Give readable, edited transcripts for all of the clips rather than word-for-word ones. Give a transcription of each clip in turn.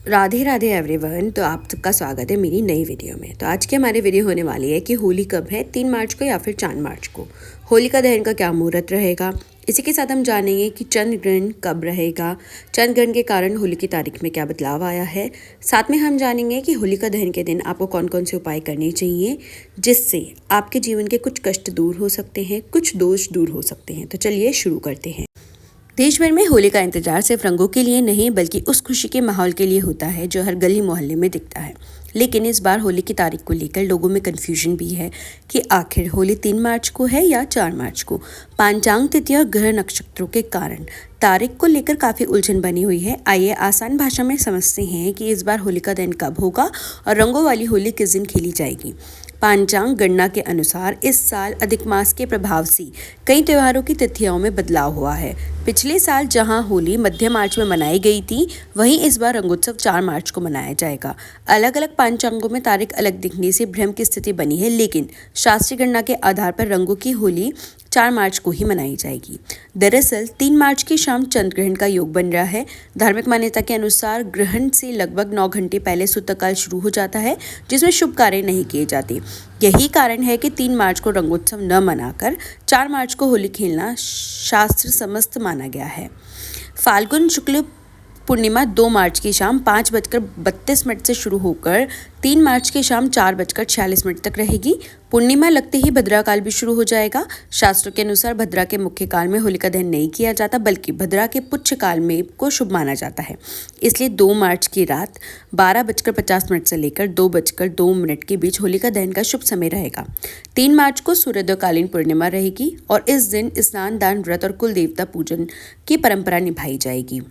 Radhe Radhe everyone. तो आप सबका स्वागत है मेरी नई वीडियो में। तो आज की हमारी वीडियो होने वाली है कि होली कब है, 3 मार्च को या फिर 4 मार्च को। होलिका दहन का क्या मुहूर्त रहेगा, इसी के साथ हम जानेंगे कि चंद्र ग्रहण कब रहेगा, चंद्र ग्रहण के कारण होली की तारीख में क्या बदलाव आया है। साथ में हम जानेंगे कि होलिका दहन के दिन आपको कौन कौन से उपाय करने चाहिए जिससे आपके जीवन के कुछ कष्ट दूर हो सकते हैं, कुछ दोष दूर हो सकते हैं। तो चलिए शुरू करते हैं। देश भर में होली का इंतजार सिर्फ रंगों के लिए नहीं बल्कि उस खुशी के माहौल के लिए होता है जो हर गली मोहल्ले में दिखता है। लेकिन इस बार होली की तारीख को लेकर लोगों में कंफ्यूजन भी है कि आखिर होली 3 मार्च को है या 4 मार्च को। पांचांग तिथि और ग्रह नक्षत्रों के कारण तारीख को लेकर काफ़ी उलझन बनी हुई है। आइए आसान भाषा में समझते हैं कि इस बार होली का दिन कब होगा और रंगों वाली होली किस दिन खेली जाएगी। पांचांग गणना के अनुसार इस साल अधिक मास के प्रभाव से कई त्योहारों की तिथियों में बदलाव हुआ है। पिछले साल जहां होली मध्य मार्च में मनाई गई थी, वहीं इस बार रंगोत्सव 4 मार्च को मनाया जाएगा। अलग अलग पांचांगों में तारीख अलग दिखने से भ्रम की स्थिति बनी है, लेकिन शास्त्रीय गणना के आधार पर रंगों की होली 4 मार्च को ही मनाई जाएगी। दरअसल 3 मार्च की शाम चंद्र ग्रहण का योग बन रहा है। धार्मिक मान्यता के अनुसार ग्रहण से लगभग 9 घंटे पहले सूतकाल शुरू हो जाता है, जिसमें शुभ कार्य नहीं किए जाते। यही कारण है कि 3 मार्च को रंगोत्सव न मनाकर 4 मार्च को होली खेलना शास्त्र समस्त माना गया है। फाल्गुन शुक्ल पूर्णिमा 2 मार्च की शाम 5:32 से शुरू होकर 3 मार्च की शाम 4:46 तक रहेगी। पूर्णिमा लगते ही भद्रा काल भी शुरू हो जाएगा। शास्त्रों के अनुसार भद्रा के मुख्य काल में होलिका दहन नहीं किया जाता, बल्कि भद्रा के पुच्छ काल में को शुभ माना जाता है। इसलिए 2 मार्च की रात 12:50 से लेकर 2:02 के बीच होलिका दहन का शुभ समय रहेगा। 3 मार्च को सूर्योदयकालीन पूर्णिमा रहेगी और इस दिन स्नान, दान, व्रत और कुल देवता पूजन की परंपरा निभाई जाएगी।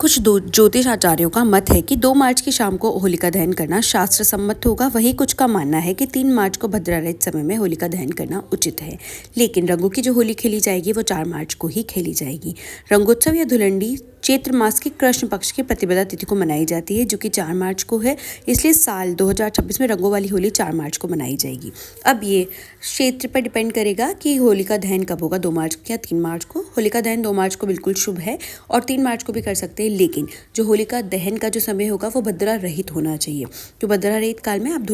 कुछ ज्योतिष आचार्यों का मत है कि 2 मार्च की शाम को होलिका दहन करना शास्त्र सम्मत होगा। वहीं कुछ का मानना है कि 3 मार्च को भद्रा रहित समय में होलिका दहन करना उचित है। लेकिन रंगों की जो होली खेली जाएगी वो 4 मार्च को ही खेली जाएगी। रंगोत्सव या धुलंडी चैत्र मास की कृष्ण पक्ष की प्रतिपदा तिथि को मनाई जाती है, जो कि 4 मार्च को है। इसलिए साल 2026 में रंगों वाली होली 4 मार्च को मनाई जाएगी। अब ये क्षेत्र पर डिपेंड करेगा कि होलिका दहन कब होगा, 2 मार्च या 3 मार्च को। होलिका दहन 2 मार्च को बिल्कुल शुभ है और 3 मार्च को भी कर सकते हैं, लेकिन जो होलिका दहन का जो समय होगा वो भद्रा रहित होना चाहिए। तो भद्रा रहित काल में आप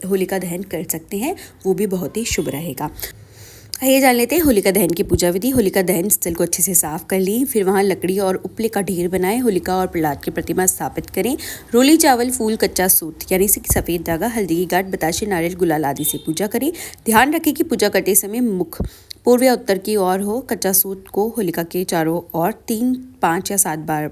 होलिका दहन कर सकते हैं, वो भी बहुत ही शुभ रहेगा। आइए जान लेते हैं होलिका दहन की पूजा विधि। होलिका दहन स्थल को अच्छे से साफ कर लें, फिर वहां लकड़ी और उपले का ढेर बनाएं। होलिका और प्रहलाद की प्रतिमा स्थापित करें। रोली, चावल, फूल, कच्चा सूत यानी सफेद धागा, हल्दी की गांठ, बताशे, नारियल, गुलाल आदि से पूजा करें। ध्यान रखें कि पूजा करते समय मुख पूर्व या उत्तर की ओर हो। कच्चा सूत को होलिका के चारों ओर 3, 5 या 7 बार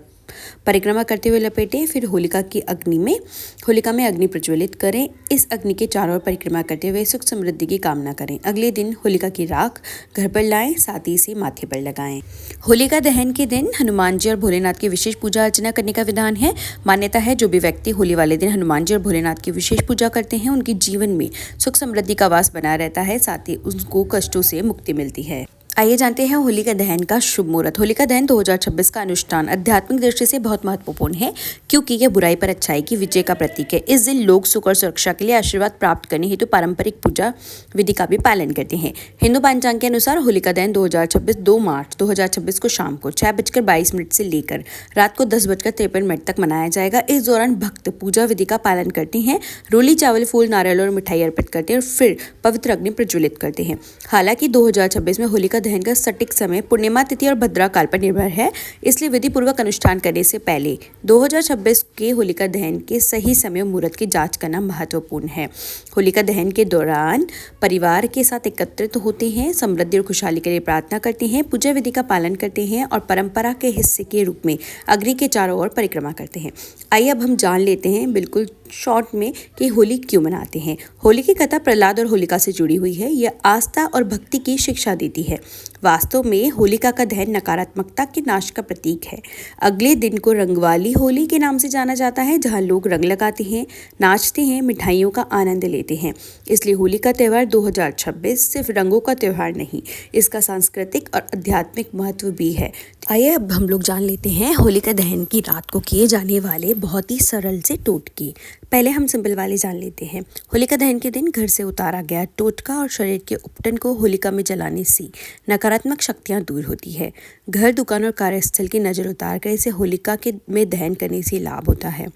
परिक्रमा करते हुए लपेटें। फिर होलिका में अग्नि प्रज्वलित करें। इस अग्नि के चारों ओर परिक्रमा करते हुए सुख समृद्धि की कामना करें। अगले दिन होलिका की राख घर पर लाएं, साथ ही इसे माथे पर लगाएं। होलिका दहन के दिन हनुमान जी और भोलेनाथ की विशेष पूजा अर्चना करने का विधान है। मान्यता है जो भी व्यक्ति होली वाले दिन हनुमान जी और भोलेनाथ की विशेष पूजा करते हैं, उनके जीवन में सुख समृद्धि का वास बना रहता है, साथ ही उनको कष्टों से मुक्ति मिलती है। आइए जानते हैं होलिका दहन का शुभ मुहूर्त। होलिका दहन 2026 का अनुष्ठान आध्यात्मिक दृष्टि से बहुत महत्वपूर्ण है, क्योंकि यह बुराई पर अच्छाई की विजय का प्रतीक है। इस दिन लोग सुख और सुरक्षा के लिए आशीर्वाद प्राप्त करने हेतु पारंपरिक पूजा विधि का भी पालन करते हैं। हिंदू पंचांग के अनुसार होलिका दहन 2026 2 मार्च 2026 को शाम को 6:22 से लेकर रात को 10:53 तक मनाया जाएगा। इस दौरान भक्त पूजा विधि का पालन करते हैं, रोली, चावल, फूल, नारियल और मिठाई अर्पित करते हैं और फिर पवित्र अग्नि प्रज्वलित करते हैं। हालांकि 2026 में होलिका दहन का सटीक समय पूर्णिमा तिथि और भद्रा काल पर निर्भर है, इसलिए विधि पूर्वक अनुष्ठान करने से पहले 2026 के होलिका दहन के सही समय मुहूर्त की जांच करना महत्वपूर्ण है। होलिका दहन के दौरान परिवार के साथ एकत्रित होते हैं, समृद्धि और खुशहाली के लिए प्रार्थना करते हैं, पूजा विधि का पालन करते हैं और परंपरा के हिस्से के रूप में अग्नि के चारों ओर परिक्रमा करते हैं। आइए अब हम जान लेते हैं बिल्कुल शॉर्ट में कि होली क्यों मनाते हैं। होली की कथा प्रहलाद और होलिका से जुड़ी हुई है। यह आस्था और भक्ति की शिक्षा देती है। वास्तव में होलिका का दहन नकारात्मकता के नाश का प्रतीक है। अगले दिन को रंगवाली होली के नाम से जाना जाता है, जहां लोग रंग लगाते हैं, नाचते हैं, मिठाइयों का आनंद लेते हैं। इसलिए होली का त्यौहार 2026 सिर्फ रंगों का त्यौहार नहीं, इसका सांस्कृतिक और आध्यात्मिक महत्व भी है। आइए अब हम लोग जान लेते हैं होलिका दहन की रात को किए जाने वाले बहुत ही सरल से टोटके। पहले हम सिंपल वाले जान लेते हैं। होलिका दहन के दिन घर से उतारा गया टोटका और शरीर के उपटन को होलिका में जलाने से नकारात्मक शक्तियां दूर होती है। घर, दुकान और कार्यस्थल की नज़र उतार कर इसे होलिका के में दहन करने से लाभ होता है।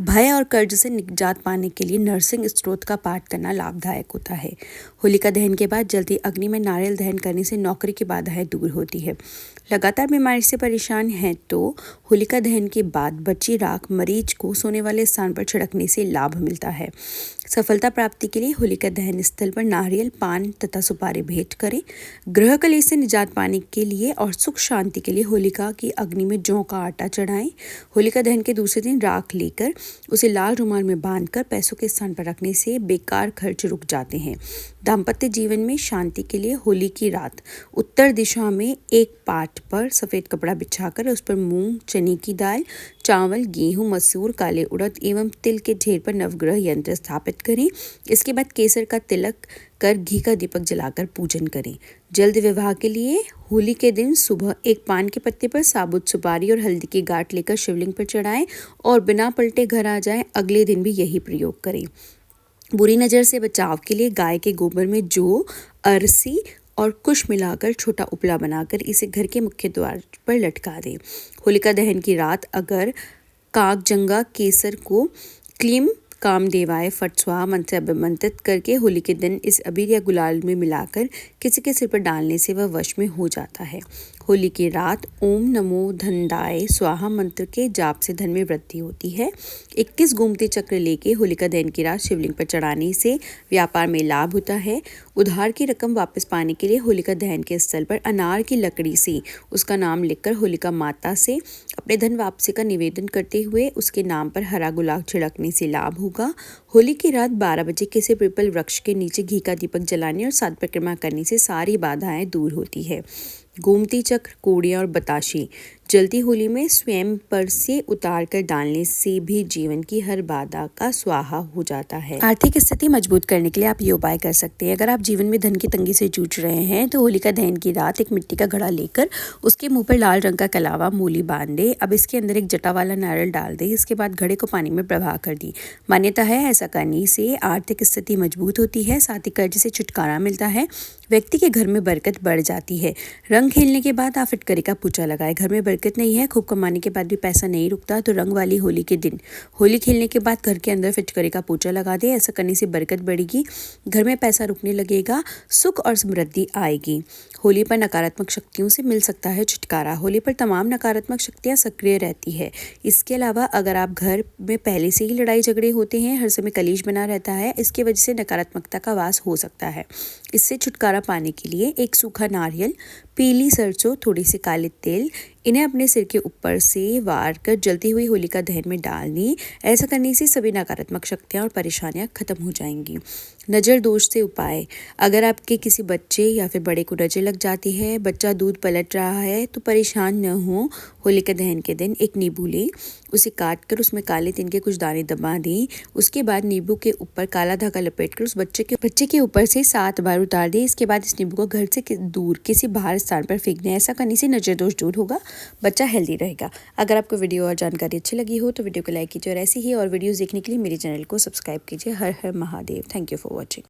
भय और कर्ज से निजात पाने के लिए नरसिंह स्तोत्र का पाठ करना लाभदायक होता है। होलिका दहन के बाद जलती अग्नि में नारियल दहन करने से नौकरी की बाधाएं दूर होती है। लगातार बीमारी से परेशान हैं तो होलिका दहन के बाद बची राख मरीज को सोने वाले स्थान पर छिड़कने से लाभ मिलता है। सफलता प्राप्ति के लिए होलिका दहन स्थल पर नारियल, पान तथा सुपारी भेंट करें। ग्रह कलेश से निजात पाने के लिए और सुख शांति के लिए होलिका की अग्नि में जौ का आटा चढ़ाएं। होलिका दहन के दूसरे दिन राख लेकर उसे लाल रुमाल में बांधकर पैसों के स्थान पर रखने से बेकार खर्च रुक जाते हैं। दाम्पत्य जीवन में शांति के लिए होली की रात उत्तर दिशा में एक पाट पर सफ़ेद कपड़ा बिछाकर उस पर मूंग, चने की दाल, चावल, गेहूं, मसूर, काले उड़द एवं तिल के ढेर पर नवग्रह यंत्र स्थापित करें। इसके बाद केसर का तिलक कर घी का दीपक जलाकर पूजन करें। जल्द विवाह के लिए होली के दिन सुबह एक पान के पत्ते पर साबुत सुपारी और हल्दी की गांठ लेकर शिवलिंग पर चढ़ाएं और बिना पलटे घर आ जाएं। अगले दिन भी यही प्रयोग करें। बुरी नज़र से बचाव के लिए गाय के गोबर में जौ, अरसी और कुश मिलाकर छोटा उपला बनाकर इसे घर के मुख्य द्वार पर लटका दें। होलिका दहन की रात अगर कागजंगा केसर को क्लीम कामदेवाय फट स्वाहा मंत्र से अभिमंत्रित करके होली के दिन इस अबीर या गुलाल में मिलाकर किसी के सिर पर डालने से वह वश में हो जाता है। होली की रात ओम नमो धनदाय स्वाहा मंत्र के जाप से धन में वृद्धि होती है। 21 गोमती चक्र लेके होलिका दहन की रात शिवलिंग पर चढ़ाने से व्यापार में लाभ होता है। उधार की रकम वापस पाने के लिए होलिका दहन के स्थल पर अनार की लकड़ी से उसका नाम लिखकर होलिका माता से अपने धन वापसी का निवेदन करते हुए उसके नाम पर हरा गुलाल छिड़कने से लाभ होगा। होली की रात 12 बजे किसी पीपल वृक्ष के नीचे घी का दीपक जलाने और 7 परिक्रमा करने से सारी बाधाएं दूर होती है। गोमती चक्र, कोड़ियाँ और बताशे जलती होली में स्वयं पर से उतार कर डालने से भी जीवन की हर बाधा का स्वाहा हो जाता है। आर्थिक स्थिति मजबूत करने के लिए आप ये उपाय कर सकते हैं। अगर आप जीवन में धन की तंगी से जूझ रहे हैं तो होलिका दहन की रात एक मिट्टी का घड़ा लेकर उसके मुंह पर लाल रंग का कलावा मूली बांध दे। अब इसके अंदर एक जटा वाला नारियल डाल दे। इसके बाद घड़े को पानी में प्रवाह कर दी। मान्यता है ऐसा करने से आर्थिक स्थिति मजबूत होती है, साथ ही कर्ज से छुटकारा मिलता है। व्यक्ति के घर में बरकत बढ़ जाती है। रंग खेलने के बाद आप फिटकरी का पोछा लगाएं। घर में बरकत नहीं है, खूब कमाने के बाद भी पैसा नहीं रुकता तो रंग वाली होली के दिन होली खेलने के बाद घर के अंदर फिटकरी का पोछा लगा दे। ऐसा करने से बरकत बढ़ेगी, घर में पैसा रुकने लगेगा, सुख और समृद्धि आएगी। होली पर नकारात्मक शक्तियों से मिल सकता है छुटकारा। होली पर तमाम नकारात्मक शक्तियां सक्रिय रहती है। इसके अलावा अगर आप घर में पहले से ही लड़ाई झगड़े होते हैं, हर समय कलेश बना रहता है, इसकी वजह से नकारात्मकता का वास हो सकता है। इससे छुटकारा पाने के लिए एक सूखा नारियल, पीली सरसों, थोड़ी सी काले तेल, इन्हें अपने सिर के ऊपर से वार कर जलती हुई होलिका दहन में डालनी। ऐसा करने से सभी नकारात्मक शक्तियाँ और परेशानियाँ खत्म हो जाएंगी। नज़र दोष से उपाय, अगर आपके किसी बच्चे या फिर बड़े को नज़र लग जाती है, बच्चा दूध पलट रहा है तो परेशान न हो। होलिका दहन के दिन एक नींबू लें, उसे काट कर उसमें काले तिल के कुछ दाने दबा दें। उसके बाद नींबू के ऊपर काला धागा लपेट कर उस बच्चे के ऊपर से 7 बार उतार दें। इसके बाद इस नींबू को घर से दूर किसी बाहर स्थान पर फेंक दें। ऐसा करने से नज़र दोष दूर होगा, बच्चा हेल्दी रहेगा। अगर आपको वीडियो और जानकारी अच्छी लगी हो तो वीडियो को लाइक कीजिए और ऐसी ही और वीडियोस देखने के लिए मेरे चैनल को सब्सक्राइब कीजिए। हर हर Mahadev. Thank you for watching.